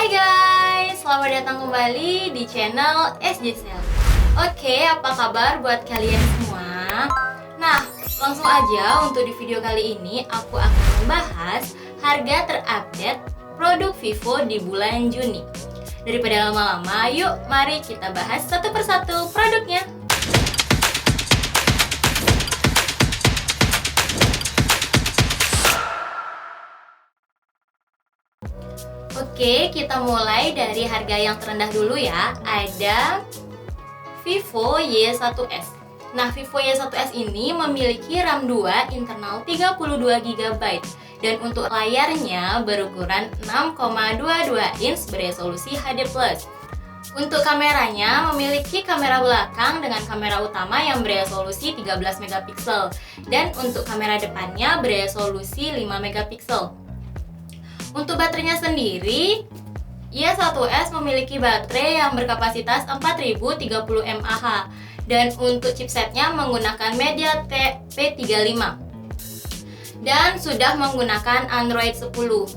Hai guys, selamat datang kembali di channel SJ Sales. Oke, apa kabar buat kalian semua? Nah, langsung aja untuk di video kali ini aku akan membahas harga terupdate produk Vivo di bulan Juni. Daripada lama-lama, yuk mari kita bahas satu persatu produknya. Oke, kita mulai dari harga yang terendah dulu ya. Ada Vivo Y1s. Nah, Vivo Y1s ini memiliki RAM 2 internal 32 GB dan untuk layarnya berukuran 6,22 inch beresolusi HD+. Untuk kameranya memiliki kamera belakang dengan kamera utama yang beresolusi 13 megapiksel dan untuk kamera depannya beresolusi 5 megapiksel. Untuk baterainya sendiri, Y1s memiliki baterai yang berkapasitas 4030 mAh dan untuk chipsetnya menggunakan MediaTek P35 dan sudah menggunakan Android 10.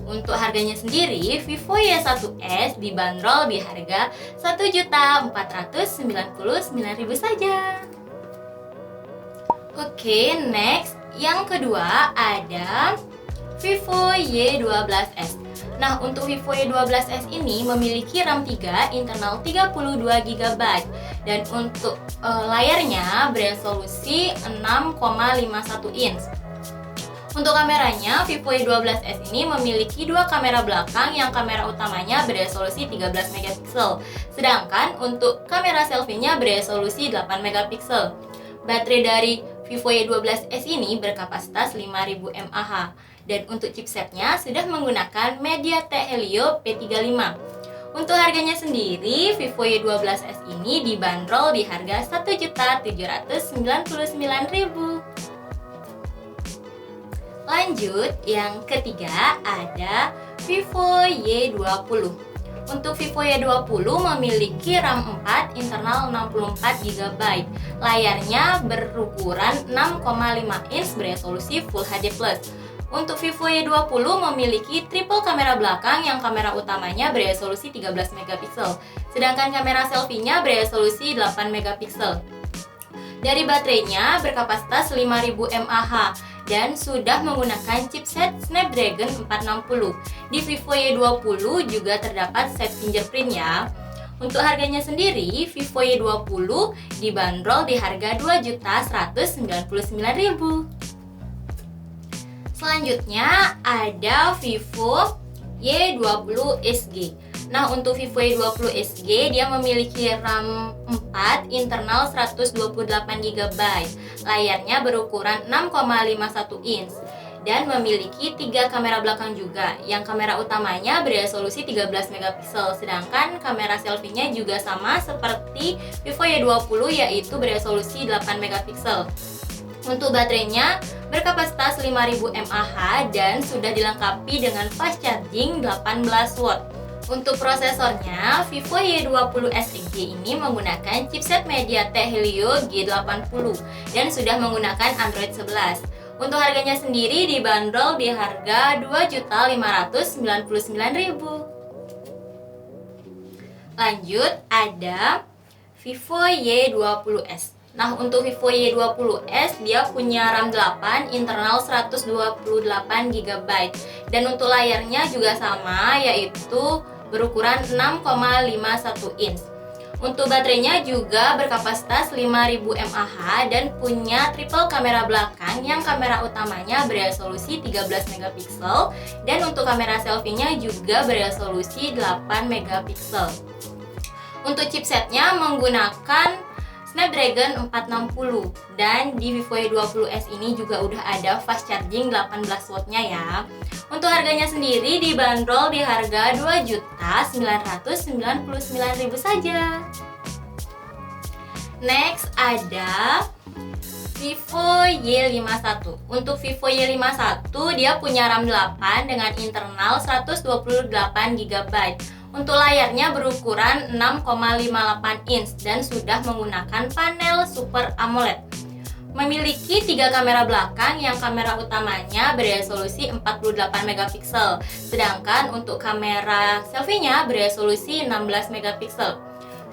Untuk harganya sendiri, Vivo Y1s dibanderol di harga Rp1.499.000 saja. Oke, next, yang kedua ada Vivo Y12s. Nah, untuk Vivo Y12s ini memiliki RAM 3 internal 32 GB dan untuk layarnya beresolusi 6,51 inch. Untuk kameranya, Vivo Y12s ini memiliki dua kamera belakang yang kamera utamanya beresolusi 13 megapiksel, sedangkan untuk kamera selfie-nya beresolusi 8 megapiksel. Baterai dari Vivo Y12s ini berkapasitas 5000 mAh dan untuk chipsetnya sudah menggunakan MediaTek Helio P35. Untuk harganya sendiri, Vivo Y12s ini dibanderol di harga Rp1.799.000. Lanjut, yang ketiga ada Vivo Y20. Untuk Vivo Y20 memiliki RAM 4 internal 64 GB. Layarnya berukuran 6,5 inch beresolusi Full HD+. Untuk Vivo Y20 memiliki triple kamera belakang yang kamera utamanya beresolusi 13 megapiksel, sedangkan kamera selfie-nya beresolusi 8 megapiksel. Dari baterainya berkapasitas 5000 mAh dan sudah menggunakan chipset Snapdragon 460. Di Vivo Y20 juga terdapat set fingerprint ya. Untuk harganya sendiri, Vivo Y20 dibanderol di harga Rp2.199.000. Selanjutnya ada Vivo Y20 SG. Nah, untuk Vivo Y20 SG dia memiliki RAM 4 internal 128 GB. Layarnya berukuran 6,51 inch dan memiliki 3 kamera belakang juga. Yang kamera utamanya beresolusi 13 megapiksel, sedangkan kamera selfie-nya juga sama seperti Vivo Y20 yaitu beresolusi 8 megapiksel. Untuk baterainya berkapasitas 5000 mAh dan sudah dilengkapi dengan fast charging 18 watt. Untuk prosesornya, Vivo Y20 SG ini menggunakan chipset MediaTek Helio G80 dan sudah menggunakan Android 11. Untuk harganya sendiri dibanderol di harga Rp2.599.000. Lanjut, ada Vivo Y20s. Nah, untuk Vivo Y20s dia punya RAM 8 internal 128 GB dan untuk layarnya juga sama yaitu berukuran 6,51 inch. Untuk baterainya juga berkapasitas 5000 mAh dan punya triple kamera belakang yang kamera utamanya beresolusi 13 megapiksel dan untuk kamera selfie-nya juga beresolusi 8 megapiksel. Untuk chipsetnya menggunakan Snapdragon 460 dan di Vivo Y20s ini juga udah ada fast charging 18 watt-nya ya. Untuk harganya sendiri dibanderol di harga Rp2.999.000 saja. Next ada Vivo Y51. Untuk Vivo Y51 dia punya RAM 8 dengan internal 128 GB. Untuk layarnya berukuran 6,58 inch dan sudah menggunakan panel Super AMOLED. memiliki 3 kamera belakang yang kamera utamanya beresolusi 48 megapiksel, sedangkan untuk kamera selfie-nya beresolusi 16 megapiksel.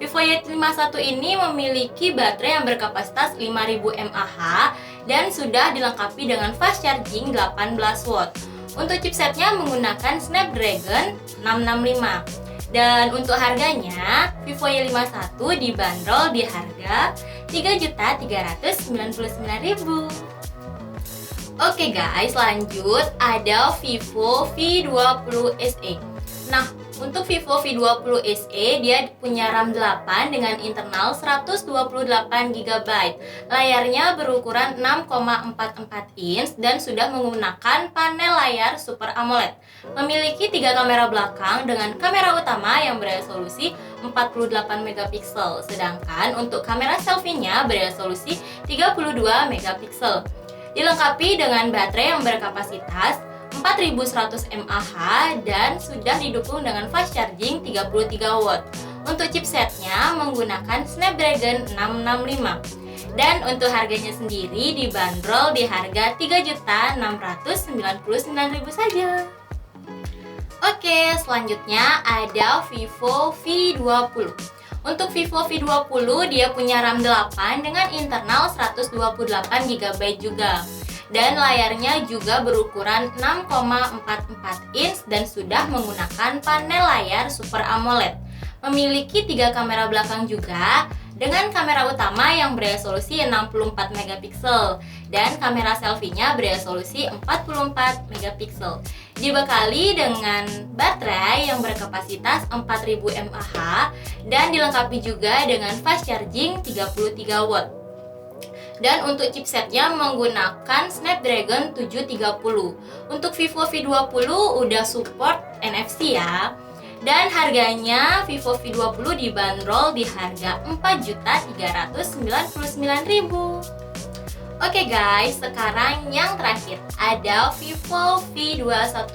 Vivo Y51 ini memiliki baterai yang berkapasitas 5000 mAh dan sudah dilengkapi dengan fast charging 18 watt. Untuk chipsetnya menggunakan Snapdragon 665. Dan untuk harganya, Vivo Y51 dibanderol di harga Rp3.399.000. Oke guys, lanjut ada Vivo V20 SE. Nah, untuk Vivo V20 SE dia punya RAM 8 dengan internal 128 GB. Layarnya berukuran 6,44 inch dan sudah menggunakan panel layar Super AMOLED. Memiliki 3 kamera belakang dengan kamera utama yang beresolusi 48 megapiksel, sedangkan untuk kamera selfie-nya beresolusi 32 megapiksel. Dilengkapi dengan baterai yang berkapasitas 4100 mAh dan sudah didukung dengan fast charging 33 watt. Untuk chipsetnya menggunakan Snapdragon 665. Dan untuk harganya sendiri dibanderol di harga Rp3.699.000 saja. Oke, selanjutnya ada Vivo V20. Untuk Vivo V20 dia punya RAM 8 dengan internal 128 GB juga. Dan layarnya juga berukuran 6,44 inch dan sudah menggunakan panel layar Super AMOLED. Memiliki 3 kamera belakang juga dengan kamera utama yang beresolusi 64 megapiksel dan kamera selfie-nya beresolusi 44 megapiksel. Dibekali dengan baterai yang berkapasitas 4000 mAh dan dilengkapi juga dengan fast charging 33 watt. Dan untuk chipsetnya menggunakan Snapdragon 730. Untuk Vivo V20 udah support NFC ya. Dan harganya Vivo V20 dibanderol di harga Rp4.399.000. Oke guys, sekarang yang terakhir ada Vivo V21.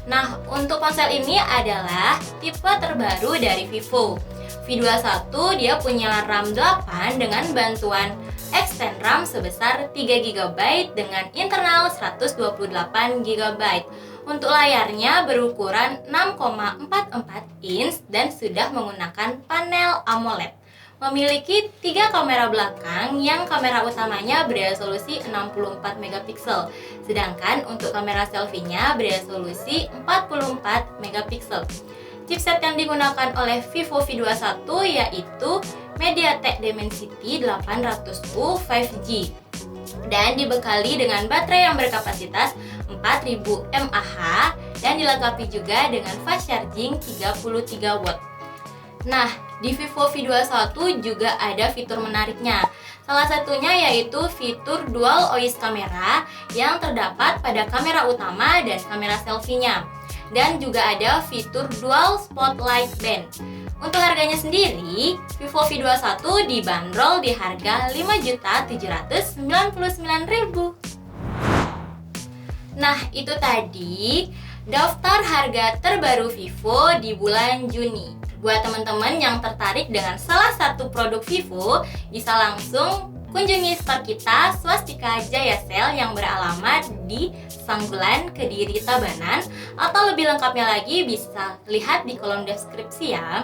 Nah, untuk ponsel ini adalah tipe terbaru dari Vivo. V21 dia punya RAM 8 dengan bantuan extend RAM sebesar 3 GB dengan internal 128 GB. Untuk layarnya berukuran 6,44 inch dan sudah menggunakan panel AMOLED. Memiliki 3 kamera belakang yang kamera utamanya beresolusi 64 megapiksel, sedangkan untuk kamera selfie-nya beresolusi 44 megapiksel. Chipset yang digunakan oleh Vivo V21 yaitu MediaTek Dimensity 800U 5G dan dibekali dengan baterai yang berkapasitas 4000 mAh dan dilengkapi juga dengan fast charging 33 watt. Nah, di Vivo V21 juga ada fitur menariknya. Salah satunya yaitu fitur Dual OIS Camera yang terdapat pada kamera utama dan kamera selfie-nya. Dan juga ada fitur Dual Spotlight Band. Untuk harganya sendiri, Vivo V21 dibanderol di harga Rp5.799.000. Nah, itu tadi daftar harga terbaru Vivo di bulan Juni. Buat teman-teman yang tertarik dengan salah satu produk Vivo, bisa langsung kunjungi store kita Swastika Jaya Sale yang beralamat di Sanggulan, Kediri, Tabanan, atau lebih lengkapnya lagi bisa lihat di kolom deskripsi ya.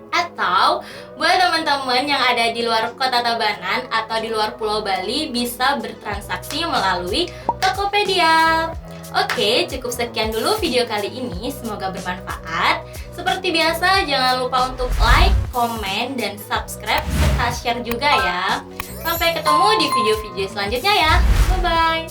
Atau buat teman-teman yang ada di luar kota Tabanan atau di luar Pulau Bali bisa bertransaksi melalui Tokopedia. Oke, cukup sekian dulu video kali ini, semoga bermanfaat. Seperti biasa, jangan lupa untuk like, komen, dan subscribe, serta share juga ya. Sampai ketemu di video-video selanjutnya ya. Bye-bye.